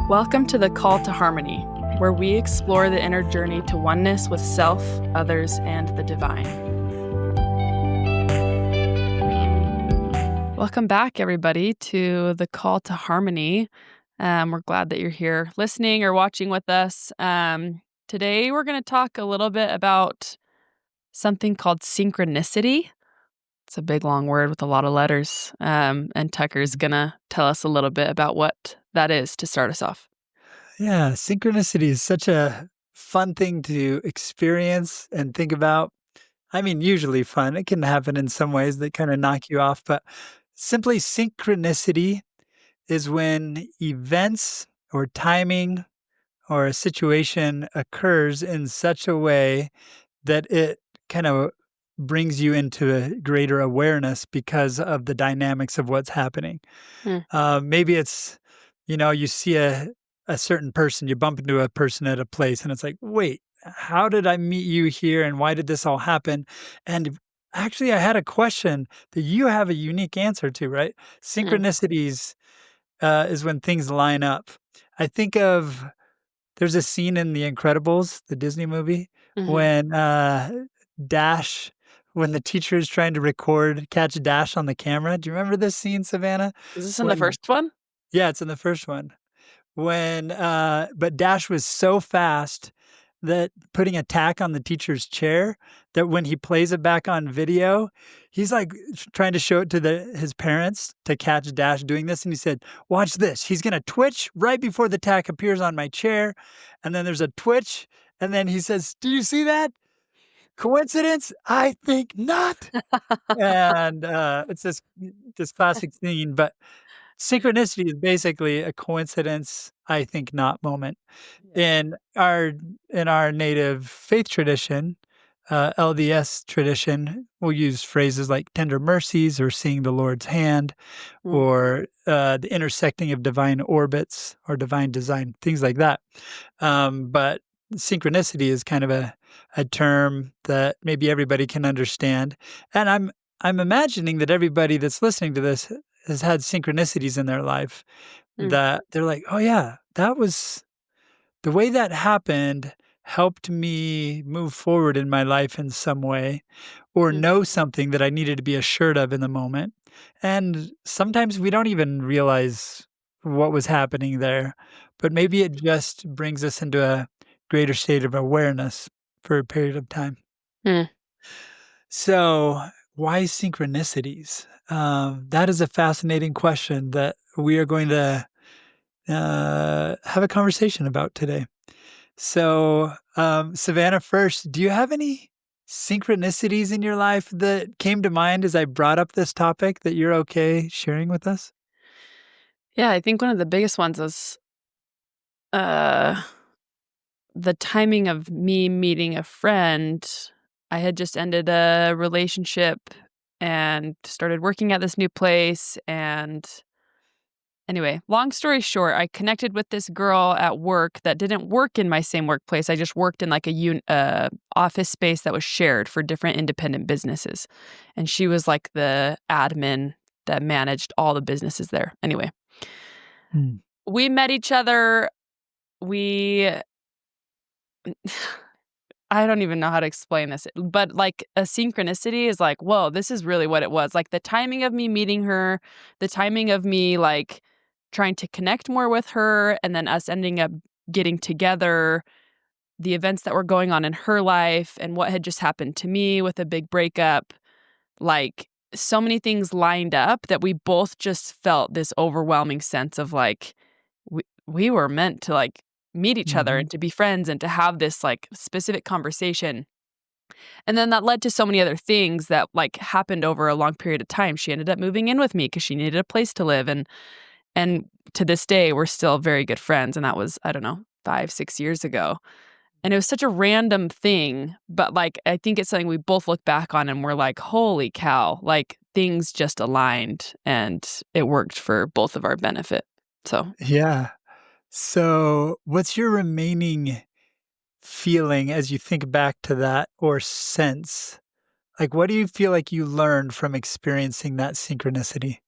Welcome to the Call to Harmony, where we explore the inner journey to oneness with self, others, and the divine. Welcome back, everybody, to the Call to Harmony. We're glad that you're here listening or watching with us. Today, we're going to talk a little bit about something called synchronicity. It's a big, long word with a lot of letters. And Tucker's going to tell us a little bit about what that is to start us off. Yeah, synchronicity is such a fun thing to experience and think about. I mean, usually fun. It can happen in some ways that kind of knock you off, but simply synchronicity is when events or timing or a situation occurs in such a way that it kind of brings you into a greater awareness because of the dynamics of what's happening. Maybe it's, you see a certain person, you bump into a person at a place and it's like, wait, how did I meet you here and why did this all happen? And actually, I had a question that you have a unique answer to, right? Synchronicities is when things line up. I think of there's a scene in The Incredibles, the Disney movie, when Dash, when the teacher is trying to catch Dash on the camera. Do you remember this scene, Savannah? Is this in the first one? Yeah, it's in the first one. But Dash was so fast that putting a tack on the teacher's chair that when he plays it back on video, he's like trying to show it to his parents to catch Dash doing this. And he said, watch this. He's going to twitch right before the tack appears on my chair. And then there's a twitch. And then he says, do you see that? Coincidence? I think not. And it's this classic scene, but synchronicity is basically a coincidence, I think not moment. In our native faith tradition, LDS tradition, we'll use phrases like tender mercies or seeing the Lord's hand or the intersecting of divine orbits or divine design, things like that. But synchronicity is kind of a term that maybe everybody can understand. And I'm imagining that everybody that's listening to this has had synchronicities in their life that they're like, oh yeah, that was the way that happened helped me move forward in my life in some way or know something that I needed to be assured of in the moment. And sometimes we don't even realize what was happening there, but maybe it just brings us into a greater state of awareness for a period of time. So why synchronicities? That is a fascinating question that we are going to have a conversation about today. So, Savannah, first, do you have any synchronicities in your life that came to mind as I brought up this topic that you're okay sharing with us? Yeah, I think one of the biggest ones is the timing of me meeting a friend. I had just ended a relationship and started working at this new place. And anyway, long story short, I connected with this girl at work that didn't work in my same workplace. I just worked in like a office space that was shared for different independent businesses. And she was like the admin that managed all the businesses there. Anyway, we met each other. I don't even know how to explain this, but like a synchronicity is like, whoa, this is really what it was. Like the timing of me meeting her, the timing of me like trying to connect more with her, and then us ending up getting together, the events that were going on in her life and what had just happened to me with a big breakup. Like so many things lined up that we both just felt this overwhelming sense of like, we were meant to like meet each other and to be friends and to have this like specific conversation. And then that led to so many other things that like happened over a long period of time. She ended up moving in with me because she needed a place to live. And to this day, we're still very good friends. And that was, I don't know, 5-6 years ago. And it was such a random thing. But like, I think it's something we both look back on and we're like, holy cow, like things just aligned and it worked for both of our benefit. So, yeah. So what's your remaining feeling as you think back to that or sense? Like, what do you feel like you learned from experiencing that synchronicity?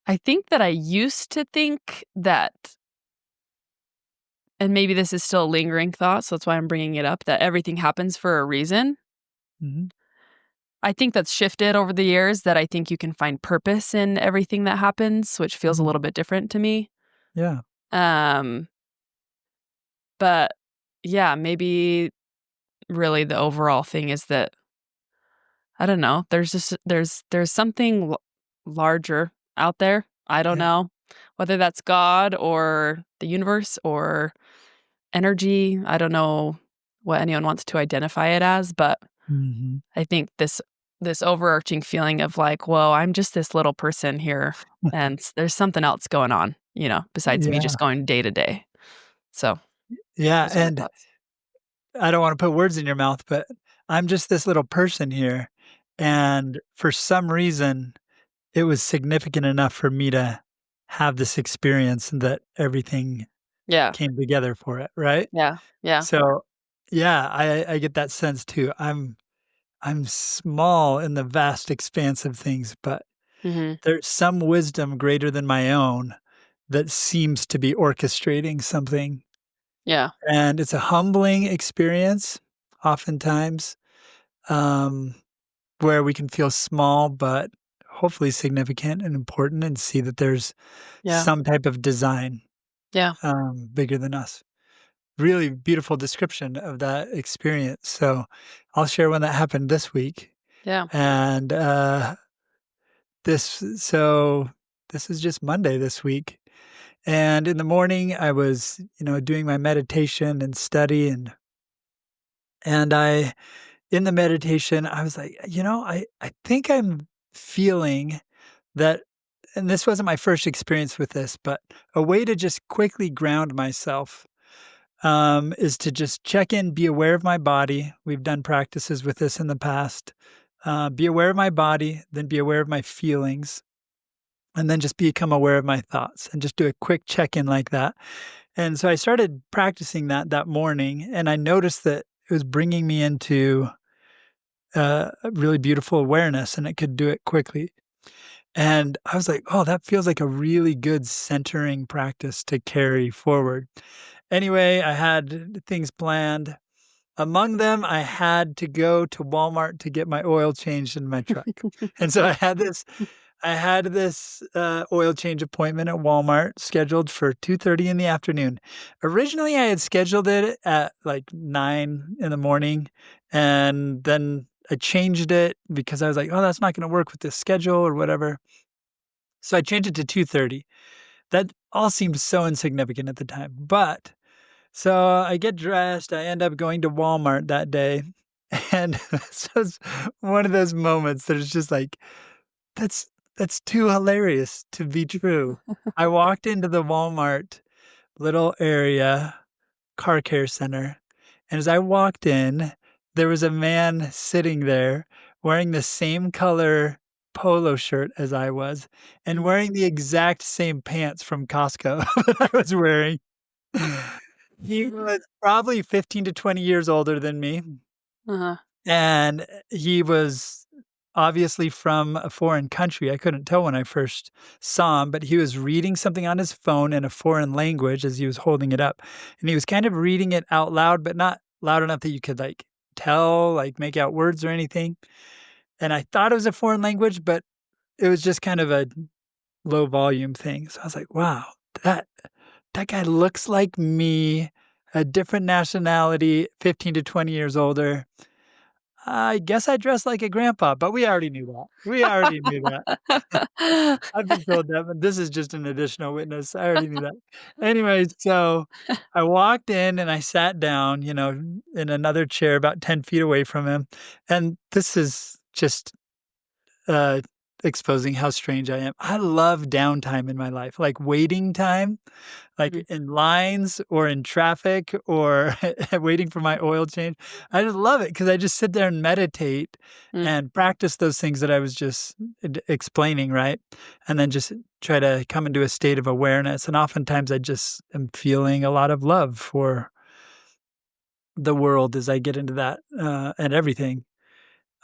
I think that I used to think that, and maybe this is still a lingering thought, so that's why I'm bringing it up, that everything happens for a reason. Mhm. I think that's shifted over the years, that I think you can find purpose in everything that happens, which feels a Mhm. little bit different to me. Yeah. Um, but yeah, maybe really the overall thing is that I don't know, there's something larger out there. I don't Yeah. know whether that's God or the universe or energy. I don't know what anyone wants to identify it as, but Mhm. I think this overarching feeling of like, "Well, I'm just this little person here, and there's something else going on, besides me Yeah. just going day to day." So, Yeah, those are my and thoughts. I don't wanna put words in your mouth, but I'm just this little person here, and for some reason, it was significant enough for me to have this experience and that everything Yeah. came together for it, right? Yeah. Yeah. So, yeah, I get that sense too. I'm small in the vast expanse of things, but Mhm. there's some wisdom greater than my own that seems to be orchestrating something, Yeah. and it's a humbling experience oftentimes, um, where we can feel small, but hopefully significant and important and see that there's Yeah. some type of design, Yeah. bigger than us. Really beautiful description of that experience. So I'll share one that happened this week. Yeah. And this so this is just Monday this week. And in the morning I was, doing my meditation and study and I in the meditation I was like, I think I'm feeling that and this wasn't my first experience with this, but a way to just quickly ground myself is to just check in, be aware of my body. We've done practices with this in the past. Be aware of my body, then be aware of my feelings, and then just become aware of my thoughts and just do a quick check in like that. And so I started practicing that morning, and I noticed that it was bringing me into a really beautiful awareness, and it could do it quickly. And I was like, oh, that feels like a really good centering practice to carry forward. Anyway, I had things planned. Among them, I had to go to Walmart to get my oil changed in my truck. And so I had this oil change appointment at Walmart scheduled for 2:30 in the afternoon. Originally, I had scheduled it at, like, 9 in the morning, and then I changed it because I was like, "Oh, that's not gonna work with this schedule," or whatever. So I changed it to 2:30. That all seemed so insignificant at the time, but so I get dressed, I end up going to Walmart that day, and this was one of those moments that is just like, "That's that's too hilarious to be true." I walked into the Walmart little area, car care center, and as I walked in, there was a man sitting there wearing the same color polo shirt as I was, and Mm. wearing the exact same pants from Costco that I was wearing. He was probably 15 to 20 years older than me, Uh-huh. and he was obviously from a foreign country. I couldn't tell when I first saw him, but he was reading something on his phone in a foreign language as he was holding it up, and he was kind of reading it out loud, but not loud enough that you could, like, tell, like, make out words or anything, and I thought it was a foreign language, but it was just kind of a low volume thing, so I was like, "Wow, that that guy looks like me, a different nationality, 15 to 20 years older. I guess I dress like a grandpa," but we already knew that. We already knew that. I've been told that, but this is just an additional witness. I already knew that. Anyways, so I walked in and I sat down, in another chair about 10 feet away from him, and this is just, uh, exposing how strange I am. I love downtime in my life, like waiting time. Like, Mhm. in lines or in traffic or waiting for my oil change. I just love it because I just sit there and meditate Mm. and practice those things that I was just explaining, right? And then just try to come into a state of awareness, and oftentimes I just am feeling a lot of love for the world as I get into that, and everything.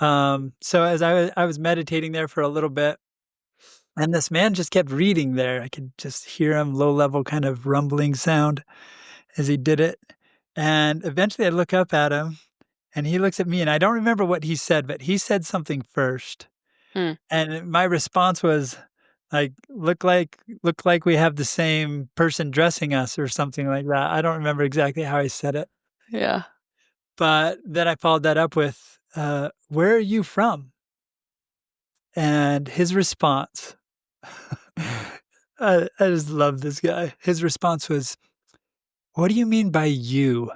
So as I was meditating there for a little bit, And this man just kept reading there. I could just hear him, low level kind of rumbling sound as he did it. And eventually I look up at him and he looks at me and I don't remember what he said, but he said something first. Hmm. And my response was like, look like we have the same person dressing us or something like that. I don't remember exactly how I said it. Yeah. But then I followed that up with, where are you from? And his response, I just love this guy. His response was, "What do you mean by you?"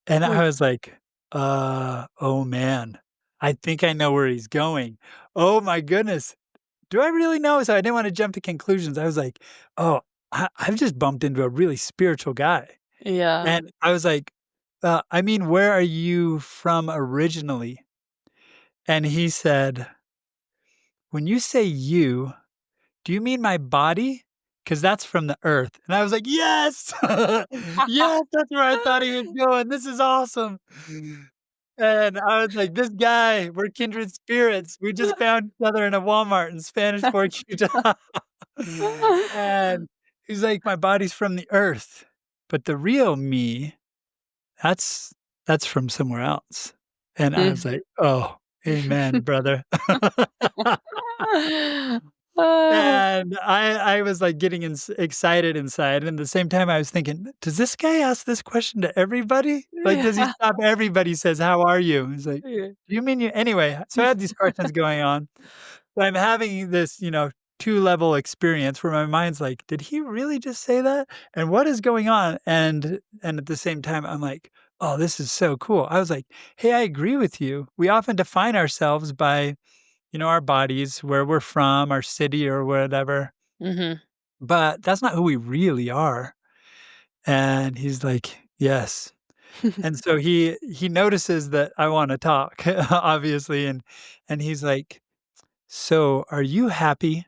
And Hmm. I was like, oh man, I think I know where he's going. Oh my goodness. Do I really know? So I didn't want to jump to conclusions. I was like, oh, I've just bumped into a really spiritual guy. Yeah. And I was like, I mean, where are you from originally? And he said, when you say you, do you mean my body? Because that's from the earth. And I was like, yes, yes, that's where I thought he was going. This is awesome. And I was like, this guy, we're kindred spirits. We just found each other in a Walmart in Spanish Fork, Utah. And he's like, my body's from the earth, but the real me, that's that's from somewhere else. And I was like, oh, amen, brother. Ah, And I was, like, getting excited inside, and at the same time, I was thinking, "Does this guy ask this question to everybody? Like, does he yeah. stop everybody says, 'How are you?'" He's like, Yeah. "Do you mean you" anyway, so I had these questions going on, but I'm having this, two-level experience where my mind's like, "Did he really just say that? And what is going on?" And at the same time, I'm like, "Oh, this is so cool." I was like, "Hey, I agree with you. We often define ourselves by our bodies, where we're from, our city or whatever. Mhm. But that's not who we really are." And he's like, "Yes." And so he notices that I wanna talk, obviously, and he's like, "So, are you happy?"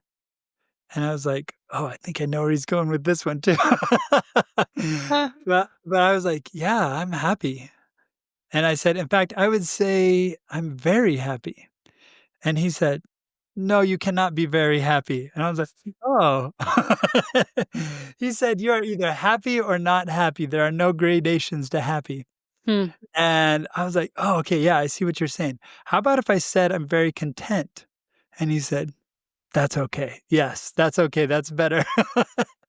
And I was like, "Oh, I think I know where he's going with this one too." But I was like, "Yeah, I'm happy." And I said, "In fact, I would say I'm very happy." And he said, "No, you cannot be very happy." And I was like, "Oh." He said, "You are either happy or not happy. There are no gradations to happy." Hmm. And I was like, "Oh, okay, yeah, I see what you're saying. How about if I said I'm very content?" And he said, "That's okay. Yes, that's okay. That's better."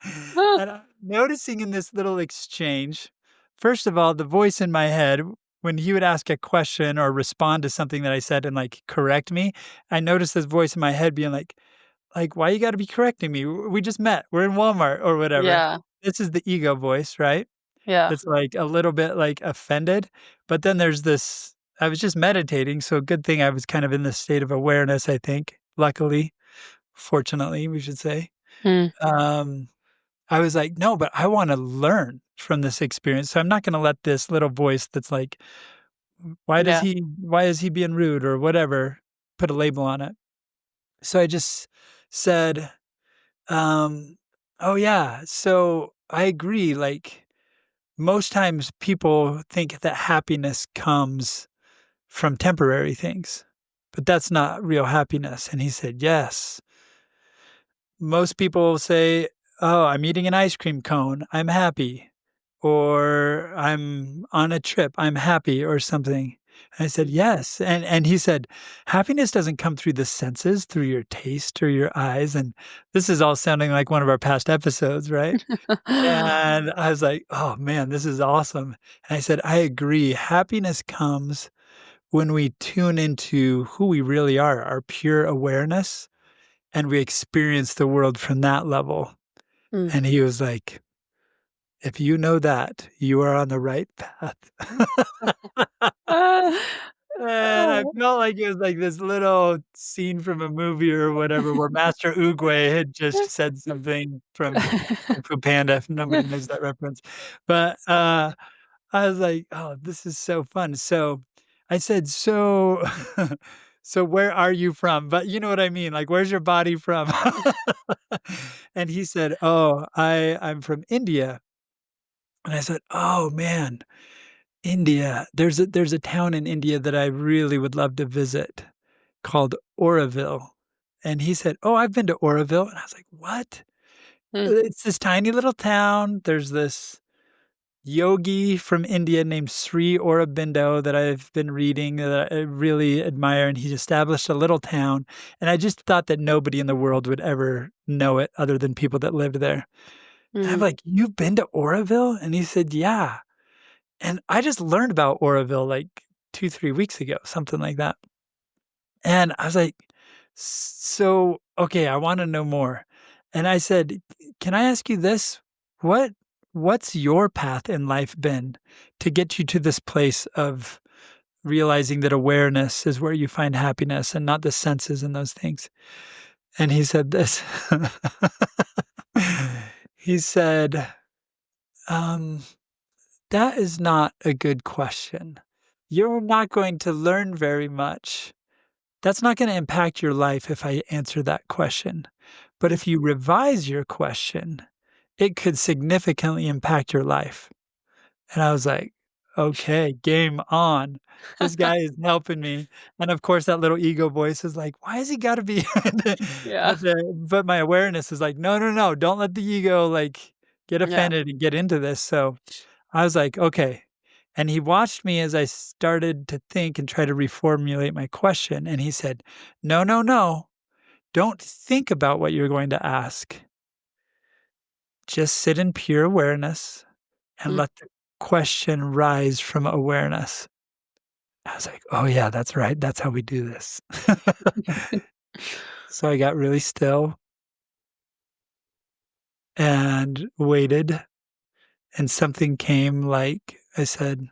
Ah, And I'm noticing in this little exchange, first of all, the voice in my head, when he would ask a question or respond to something that I said and like correct me, I noticed this voice in my head being like, why you gotta be correcting me? We just met. We're in Walmart or whatever. yeah. This is the ego voice, right? Yeah. That's like a little bit like offended. But then there's this I was just meditating, so good thing I was kind of in this state of awareness, I think, luckily, fortunately, we should say. Hmm. Um, I was like, no, but I want to learn from this experience. So I'm not going to let this little voice that's like, Yeah. why is he being rude or whatever, put a label on it. So I just said, um, oh yeah, so I agree. Like most times people think that happiness comes from temporary things, but that's not real happiness. And he said, yes. Most people say, "Oh, I'm eating an ice cream cone. I'm happy." Or "I'm on a trip. I'm happy," or something. And I said, "Yes." And he said, "Happiness doesn't come through the senses, through your taste or your eyes." And this is all sounding like one of our past episodes, right? And I was like, "Oh, man, this is awesome." And I said, "I agree. Happiness comes when we tune into who we really are, our pure awareness, and we experience the world from that level." Mm. And he was like, "If you know that, you are on the right path." Ah, And I oh. felt like it was like this little scene from a movie or whatever where Master Oogway had just said something from Kung Fu Panda, if nobody knows that reference. But, I was like, "Oh, this is so fun." So I said, "So so where are you from?" But you know what I mean, like, "Where's your body from?" And he said, "Oh, I'm from India." And I said, "Oh, man, India. There's a town in India that I really would love to visit called Oroville." And he said, "Oh, I've been to Oroville." And I was like, "What?" Hmm. It's this tiny little town. There's this yogi from India named Sri Aurobindo that I've been reading that I really admire, and he established a little town, and I just thought that nobody in the world would ever know it other than people that lived there. And I'm Hmm. like, "You've been to Oroville?" And he said, "Yeah." And I just learned about Oroville, like, 2, 3 weeks ago, something like that. And I was like, "So, okay, I wanna know more." And I said, "Can I ask you this? What what's your path in life been to get you to this place of realizing that awareness is where you find happiness and not the senses and those things?" And he said this. He said, "Um, that is not a good question. You're not going to learn very much. That's not gonna impact your life if I answer that question. But if you revise your question, it could significantly impact your life." And I was like, "Okay, game on. This guy is helping me." And of course, that little ego voice is like, "Why has he gotta be" Yeah. but my awareness is like, "No, no, no, don't let the ego, like, get Yeah. offended and get into this." So I was like, "Okay." And he watched me as I started to think and try to reformulate my question, and he said, "No, no, no. Don't think about what you're going to ask. Just sit in pure awareness and Hmm. let the question rise from awareness." I was like, "Oh, yeah, that's right. That's how we do this." So I got really still and waited, and something came like I said,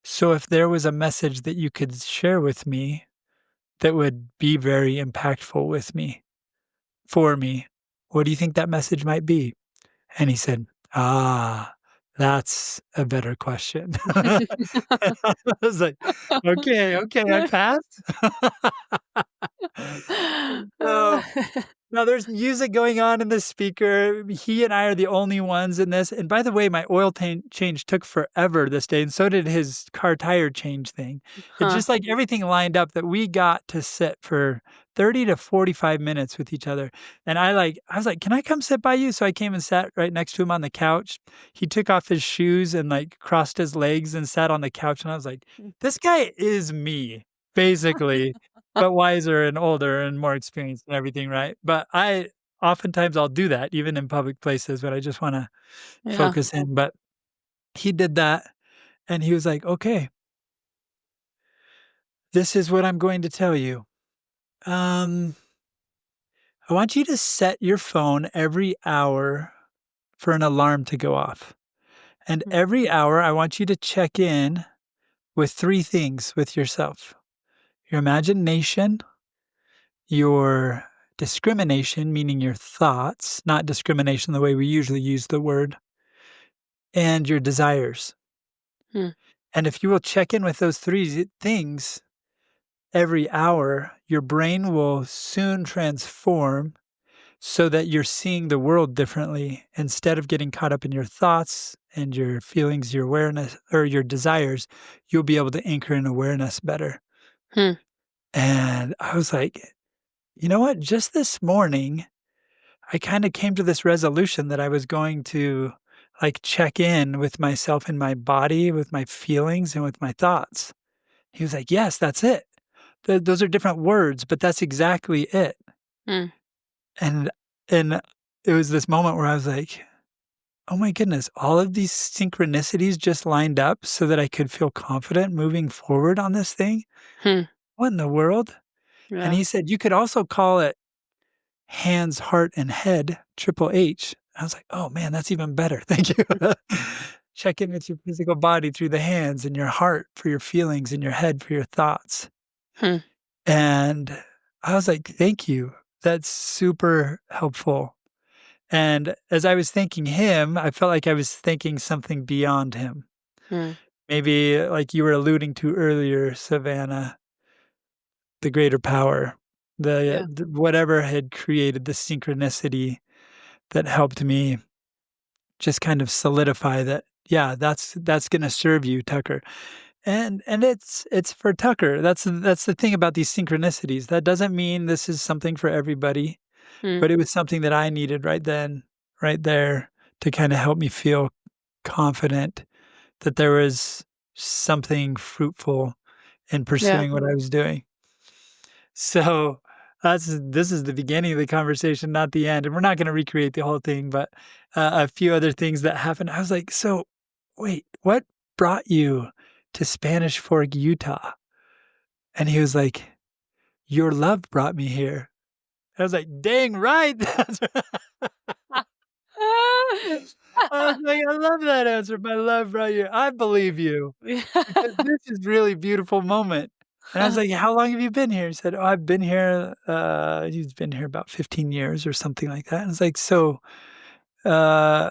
"So if there was a message that you could share with me that would be very impactful with me for me, what do you think that message might be?" And he said, "Ah, that's a better question." I was like, "Okay, okay, I passed." So no, there's music going on in the speaker. He and I are the only ones in this, and by the way, my oil change took forever this day, and so did his car tire change thing. It's Huh. just like everything lined up that we got to sit for 30 to 45 minutes with each other, and I was like, "Can I come sit by you?" So I came and sat right next to him on the couch. He took off his shoes and, like, crossed his legs and sat on the couch, and I was like, "This guy is me, basically." But wiser and older and more experienced and everything, right? But I oftentimes I'll do that even in public places when I just wanna Yeah. focus in, but he did that, and he was like, "Okay, this is what I'm going to tell you. Um, I want you to set your phone every hour for an alarm to go off, and Hmm. every hour, I want you to check in with 3 things with yourself: your imagination, your discrimination, meaning your thoughts, not discrimination the way we usually use the word, and your desires. Hmm. And if you will check in with those 3 things every hour, your brain will soon transform so that you're seeing the world differently. Instead of getting caught up in your thoughts and your feelings, your awareness, or your desires, you'll be able to anchor in awareness better. Hmm. And I was like, "You know what? Just this morning, I kinda came to this resolution that I was going to, like, check in with myself and my body, with my feelings, and with my thoughts." He was like, "Yes, that's it. Those are different words, but that's exactly it." Hmm. And and it was this moment where I was like, "Oh my goodness, all of these synchronicities just lined up so that I could feel confident moving forward on this thing? Hmm. What in the world?" And Yeah. he said, "You could also call it hands, heart, and head, triple H." I was like, "Oh, man, that's even better. Thank you." Check in with your physical body through the hands and your heart for your feelings and your head for your thoughts. Hmm. And I was like, "Thank you. That's super helpful." And as I was thanking him, I felt like I was thanking something beyond him. Hmm. Maybe like you were alluding to earlier, Savannah, the greater power, Yeah. the whatever had created the synchronicity that helped me just kind of solidify that, yeah, that's gonna serve you, Tucker. And it's for Tucker. That's the thing about these synchronicities. That doesn't mean this is something for everybody, Mm, but it was something that I needed right then, right there, to kinda help me feel confident that there was something fruitful in yeah. pursuing what I was doing. So, this is the beginning of the conversation, not the end, and we're not gonna recreate the whole thing, but, a few other things that happened. I was like, "So, wait, what brought you to Spanish Fork, Utah?" And he was like, "Your love brought me here." I was like, "Dang right, that's I was like, "I love that answer. My love brought you." I believe you, because this is really beautiful moment. And I was like, "How long have you been here?" He said, "Oh, I've been here," he's been here about 15 years or something like that. And I was like, "So, uh,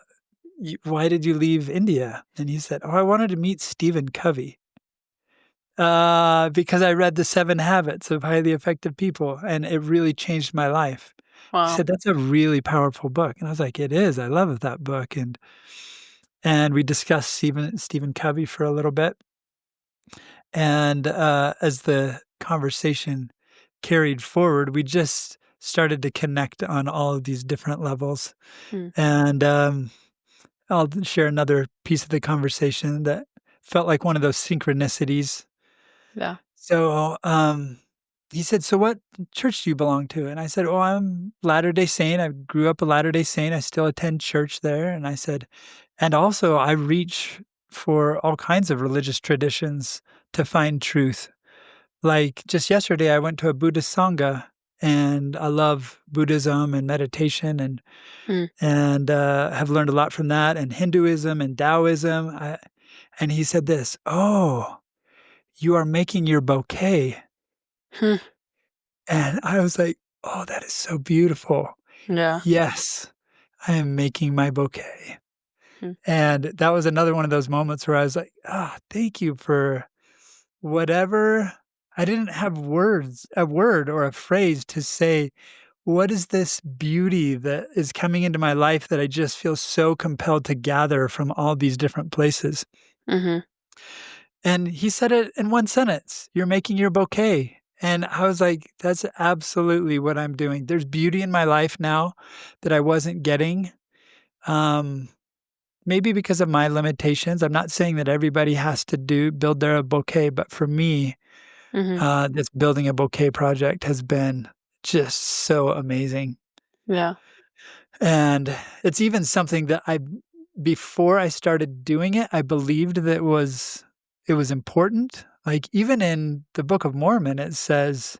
why did you leave India?" And he said, "Oh, I wanted to meet Stephen Covey, because I read The 7 Habits of Highly Effective People, and it really changed my life." He Wow. said, "That's a really powerful book." And I was like, "It is. I love that book." And we discussed Stephen Covey for a little bit. And, as the conversation carried forward, we just started to connect on all of these different levels. Mm, And, I'll share another piece of the conversation that felt like one of those synchronicities. yeah. So, he said, "So what church do you belong to?" And I said, "Oh, I'm Latter-day Saint. I grew up a Latter-day Saint. I still attend church there." And I said, "And also I reach for all kinds of religious traditions to find truth." Like, just yesterday, I went to a Buddhist sangha, and I love Buddhism and meditation Mm, have learned a lot from that, and Hinduism and Taoism. And he said this, "Oh, you are making your bouquet." hmm, And I was like, "Oh, that is so beautiful. yeah. Yes, I am making my bouquet." Mm, And that was another one of those moments where I was like, "Ah, thank you for whatever." I didn't have a word or a phrase to say, "What is this beauty that is coming into my life that I just feel so compelled to gather from all these different places?" mhm, And he said it in one sentence, "You're making your bouquet." And I was like, "That's absolutely what I'm doing." There's beauty in my life now that I wasn't getting, um, maybe because of my limitations. I'm not saying that everybody has to build their bouquet, but for me, mhm, this building a bouquet project has been just so amazing. yeah. And it's even something that before I started doing it, I believed that it was important. Like, even in the Book of Mormon, it says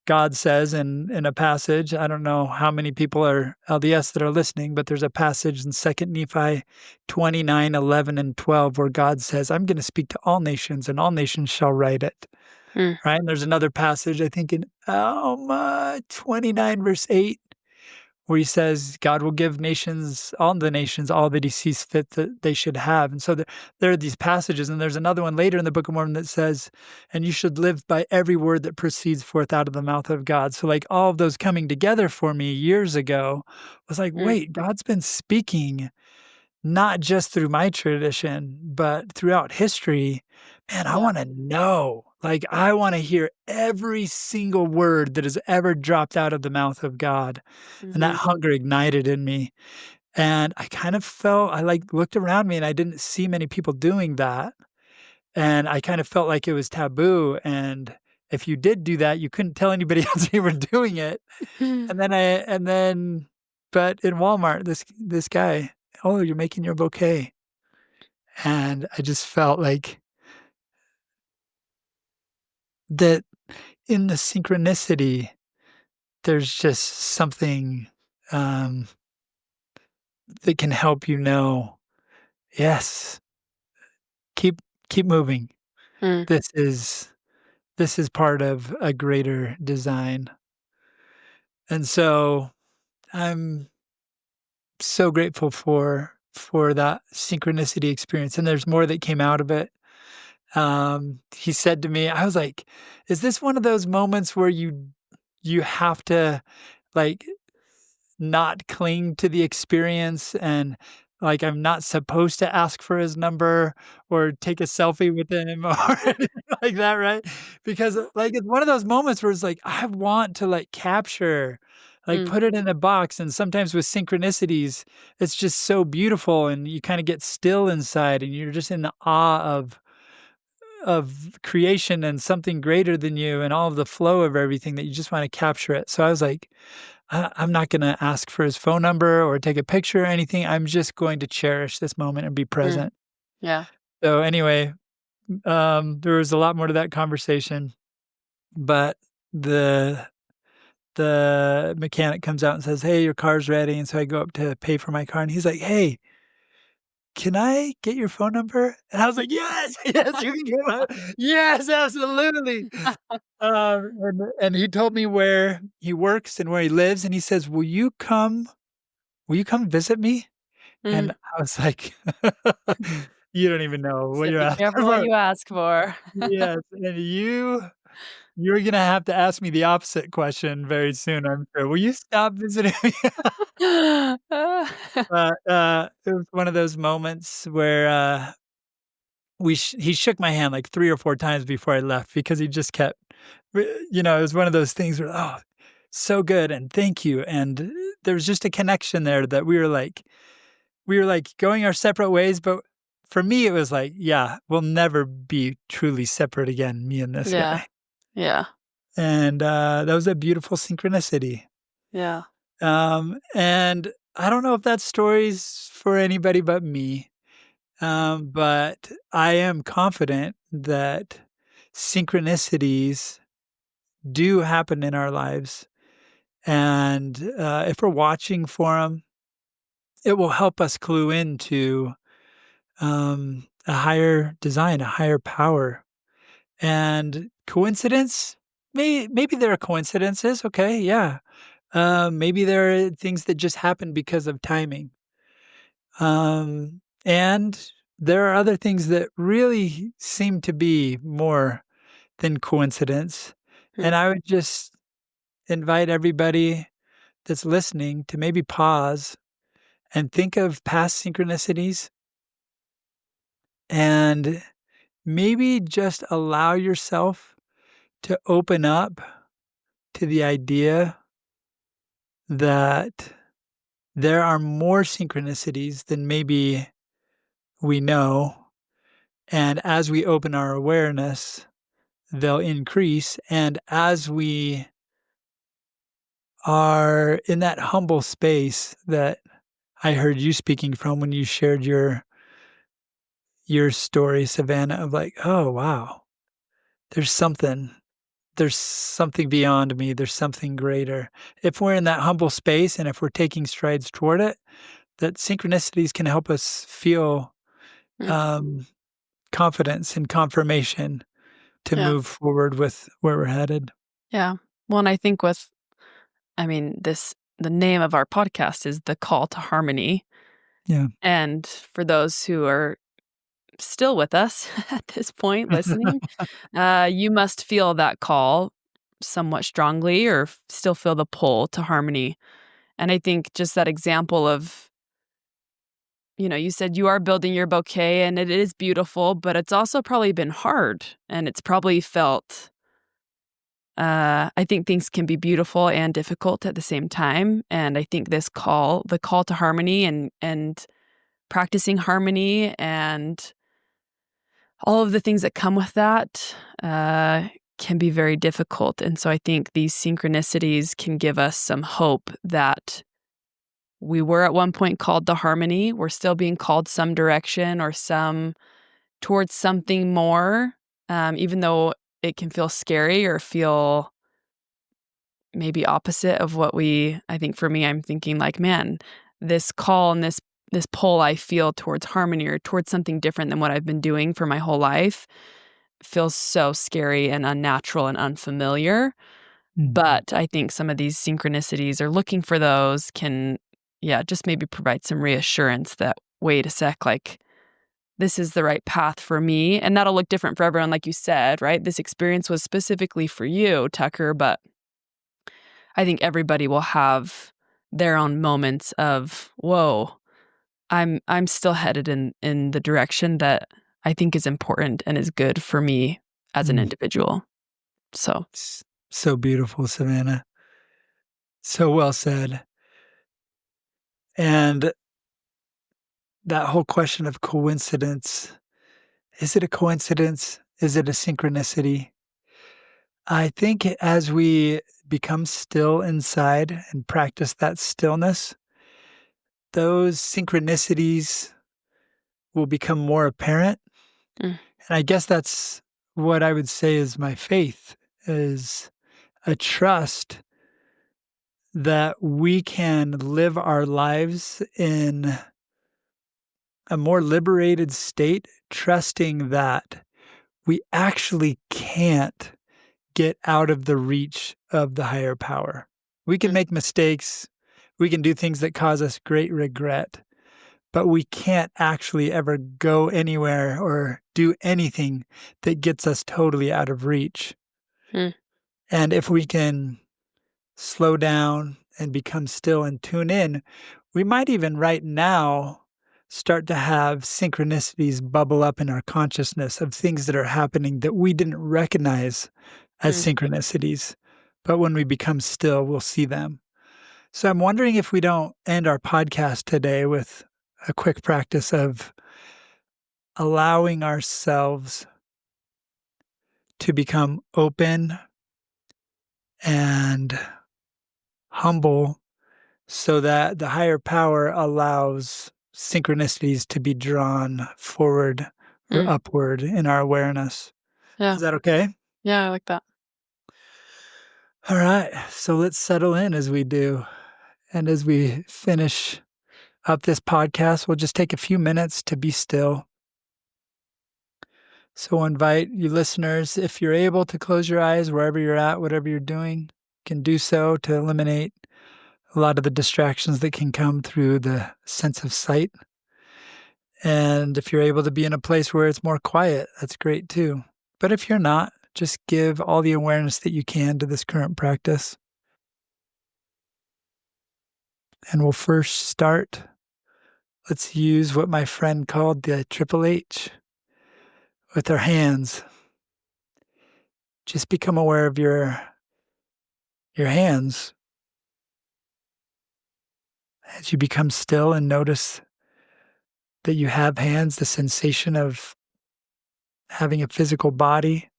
God says in a passage, I don't know how many people are LDS that are listening, but there's a passage in 2nd Nephi 29:11 and 12 where God says, "I'm gonna speak to all nations, and all nations shall write it." Mm, Right? And there's another passage, I think in, 29 verse 8, where he says God will give all the nations, all that he sees fit that they should have. And so there are these passages, and there's another one later in the Book of Mormon that says, "And you should live by every word that proceeds forth out of the mouth of God." So, like, all of those coming together for me years ago was like, mm, wait, God's been speaking not just through my tradition, but throughout history. Man, I yeah. wanna know. Like, I wanna hear every single word that has ever dropped out of the mouth of God, and that Mhm, hunger ignited in me, and I kind of felt I, like, looked around me, and I didn't see many people doing that, and I kind of felt like it was taboo, and if you did do that, you couldn't tell anybody else you were doing it, and then but in Walmart, this guy, "Oh, you're making your bouquet." And I just felt like that in the synchronicity, there's just something, um, that can help you know, yes, keep keep moving. mm, This is this is part of a greater design. And so I'm so grateful for that synchronicity experience, and there's more that came out of it. He said to me, I was like, "Is this one of those moments where you have to, like, not cling to the experience and like I'm not supposed to ask for his number or take a selfie with him or anything like that, right? Because, like, it's one of those moments where it's like, I want to, like, capture, like, Mm, put it in a box, and sometimes with synchronicities, it's just so beautiful, and you kinda get still inside, and you're just in the awe of creation and something greater than you and all of the flow of everything that you just wanna capture it. So I was like, I'm not gonna ask for his phone number or take a picture or anything. I'm just going to cherish this moment and be mm, present. yeah. So anyway, there was a lot more to that conversation, but the the mechanic comes out and says, "Hey, your car's ready." And so I go up to pay for my car, and he's like, "Hey, can I get your phone number?" And I was like, "Yes, yes, you can get my yes, absolutely." And he told me where he works and where he lives, and he says, will you come visit me?" And Mm. I was like, "You don't even know what Said, you're "Be asking careful what for." you ask for." Yes, and you're gonna have to ask me the opposite question very soon, I'm sure. Will you stop visiting me? But, it was one of those moments where, he shook my hand like 3 or 4 times before I left because he just kept it was one of those things where, "Oh, so good, and thank you," and there was just a connection there that we were like going our separate ways, but for me, it was like, yeah, we'll never be truly separate again, me and this Yeah. guy. Yeah. And, that was a beautiful synchronicity. Yeah. And I don't know if that story's for anybody but me, but I am confident that synchronicities do happen in our lives, and, if we're watching for them, it will help us clue into a higher design, a higher power. And coincidence? Maybe there are coincidences. Okay, yeah. Maybe there are things that just happen because of timing. And there are other things that really seem to be more than coincidence. Mm, And I would just invite everybody that's listening to maybe pause and think of past synchronicities and maybe just allow yourself to open up to the idea that there are more synchronicities than maybe we know. And as we open our awareness, they'll increase. And as we are in that humble space that I heard you speaking from when you shared your story, Savannah, of like, oh wow, there's something there's something beyond me, there's something greater. If we're in that humble space and if we're taking strides toward it, that synchronicities can help us feel, mm, um, confidence and confirmation to yeah. move forward with where we're headed. Yeah. Well, and I think the name of our podcast is The Call to Harmony. Yeah. And for those who are still with us at this point listening, you must feel that call somewhat strongly or still feel the pull to harmony. And I think just that example of, you said you are building your bouquet and it is beautiful, but it's also probably been hard and it's probably felt, I think things can be beautiful and difficult at the same time. And I think the call to harmony and practicing harmony and all of the things that come with that, can be very difficult. And so I think these synchronicities can give us some hope that we were at one point called to harmony. We're still being called some direction or some towards something more, even though it can feel scary or feel maybe opposite of I think for me, I'm thinking like, man, this call and this pull I feel towards harmony or towards something different than what I've been doing for my whole life feels so scary and unnatural and unfamiliar. Mhm. But I think some of these synchronicities or looking for those can, yeah, just maybe provide some reassurance that, wait a sec, like this is the right path for me. And that'll look different for everyone, like you said, right? This experience was specifically for you, Tucker, but I think everybody will have their own moments of, whoa, I'm still headed in the direction that I think is important and is good for me as an Mm. individual. So, So beautiful, Savannah. So well said. And that whole question of coincidence, is it a coincidence? Is it a synchronicity? I think as we become still inside and practice that stillness, those synchronicities will become more apparent. mm, And I guess that's what I would say is my faith, is a trust that we can live our lives in a more liberated state, trusting that we actually can't get out of the reach of the higher power. We can mm, make mistakes, we can do things that cause us great regret, but we can't actually ever go anywhere or do anything that gets us totally out of reach. mm, And if we can slow down and become still and tune in, we might even right now start to have synchronicities bubble up in our consciousness of things that are happening that we didn't recognize as mm, synchronicities. But when we become still, we'll see them. So I'm wondering if we don't end our podcast today with a quick practice of allowing ourselves to become open and humble so that the higher power allows synchronicities to be drawn forward or mm. upward in our awareness. Yeah. Is that okay? Yeah, I like that. All right. So let's settle in as we do. And as we finish up this podcast, we'll just take a few minutes to be still. So I'll invite you listeners, if you're able to close your eyes wherever you're at, whatever you're doing, you can do so to eliminate a lot of the distractions that can come through the sense of sight. And if you're able to be in a place where it's more quiet, that's great too. But if you're not, just give all the awareness that you can to this current practice. And we'll first start. Let's use what my friend called the Triple H with our hands. Just become aware of your hands as you become still and notice that you have hands, the sensation of having a physical body.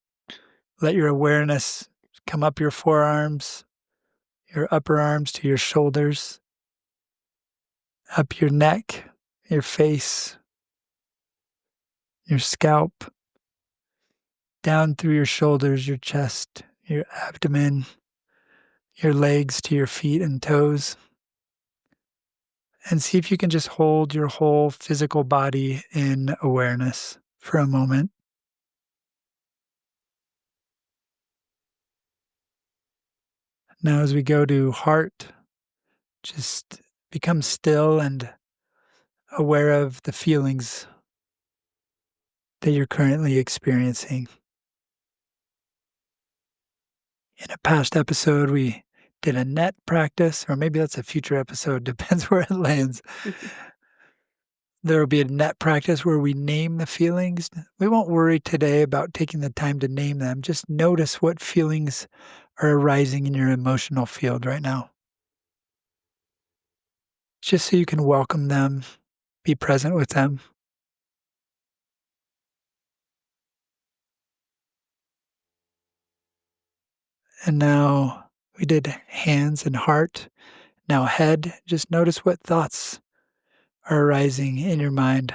Let your awareness come up your forearms, your upper arms to your shoulders, up your neck, your face, your scalp, down through your shoulders, your chest, your abdomen, your legs to your feet and toes. And see if you can just hold your whole physical body in awareness for a moment. Now, as we go to heart, just become still and aware of the feelings that you're currently experiencing. In a past episode, we did a net practice, or maybe that's a future episode, depends where it lands. There will be a net practice where we name the feelings. We won't worry today about taking the time to name them. Just notice what feelings are arising in your emotional field right now. Just so you can welcome them, be present with them. And now we did hands and heart. Now head, just notice what thoughts are arising in your mind.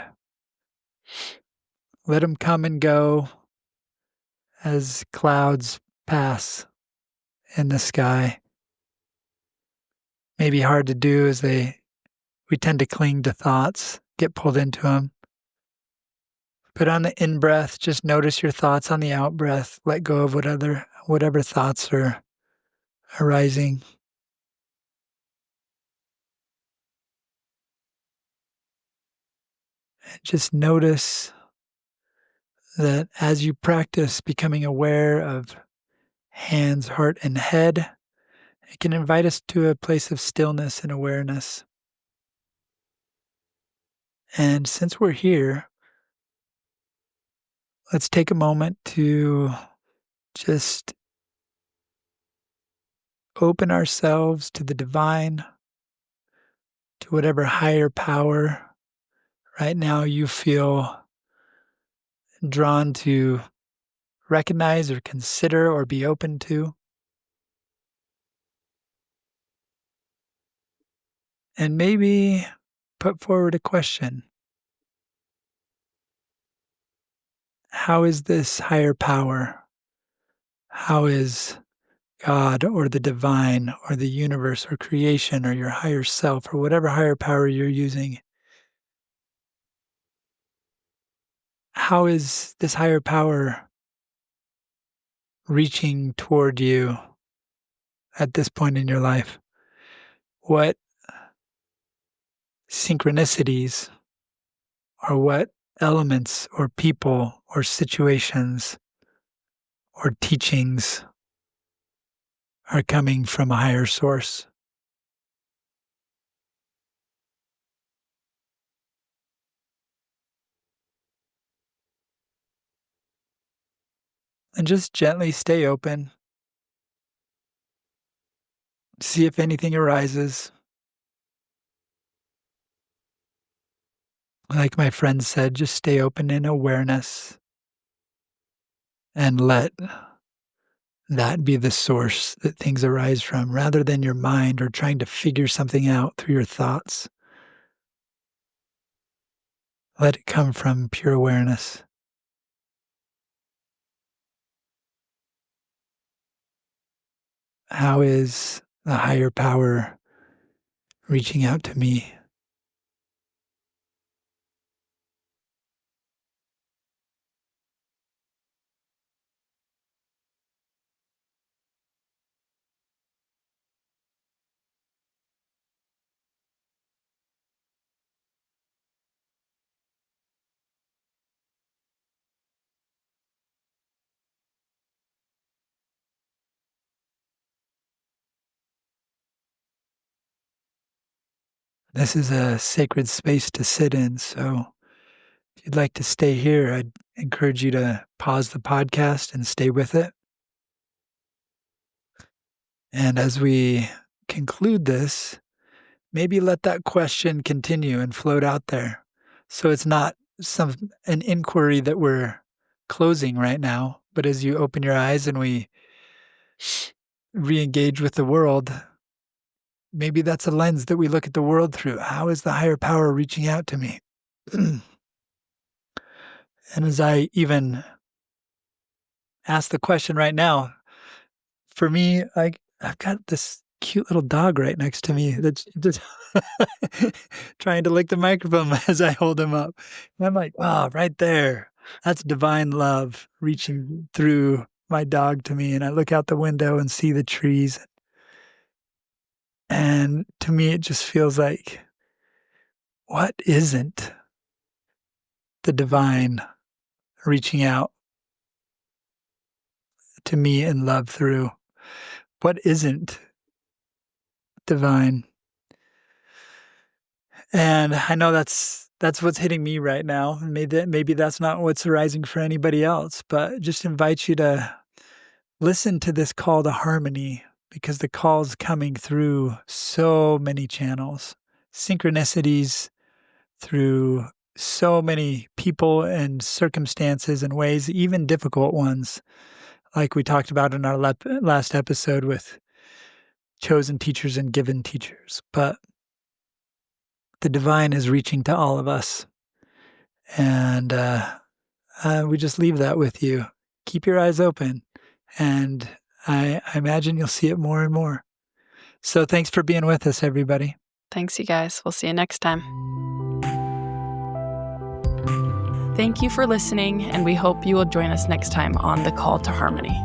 Let them come and go as clouds pass in the sky. Maybe hard to do as we tend to cling to thoughts, get pulled into them. But on the in-breath, just notice your thoughts. On the out-breath, let go of whatever thoughts are arising. And just notice that as you practice becoming aware of hands, heart, and head, it can invite us to a place of stillness and awareness. And since we're here, let's take a moment to just open ourselves to the divine, to whatever higher power right now you feel drawn to recognize or consider or be open to. And maybe put forward a question. How is this higher power? How is God or the divine or the universe or creation or your higher self or whatever higher power you're using? How is this higher power reaching toward you at this point in your life? What synchronicities or what elements or people or situations or teachings are coming from a higher source? And just gently stay open. See if anything arises. Like my friend said, just stay open in awareness and let that be the source that things arise from rather than your mind or trying to figure something out through your thoughts. Let it come from pure awareness. How is the higher power reaching out to me? This is a sacred space to sit in, so if you'd like to stay here, I'd encourage you to pause the podcast and stay with it. And as we conclude this, maybe let that question continue and float out there. So it's not an inquiry that we're closing right now, but as you open your eyes and we re-engage with the world, maybe that's a lens that we look at the world through. How is the higher power reaching out to me? And as I even ask the question right now, for me, I've got this cute little dog right next to me that's just trying to lick the microphone as I hold him up. And I'm like, wow, right there. That's divine love reaching through my dog to me. And I look out the window and see the trees. And to me, it just feels like, what isn't the divine reaching out to me in love through? What isn't divine? And I know that's what's hitting me right now. Maybe that's not what's arising for anybody else, but just invite you to listen to this call to harmony, because the call's coming through so many channels, synchronicities, through so many people and circumstances and ways, even difficult ones, like we talked about in our last episode with chosen teachers and given teachers. But the divine is reaching to all of us. And we just leave that with you. Keep your eyes open. And I imagine you'll see it more and more. So thanks for being with us, everybody. Thanks, you guys. We'll see you next time. Thank you for listening, and we hope you will join us next time on The Call to Harmony.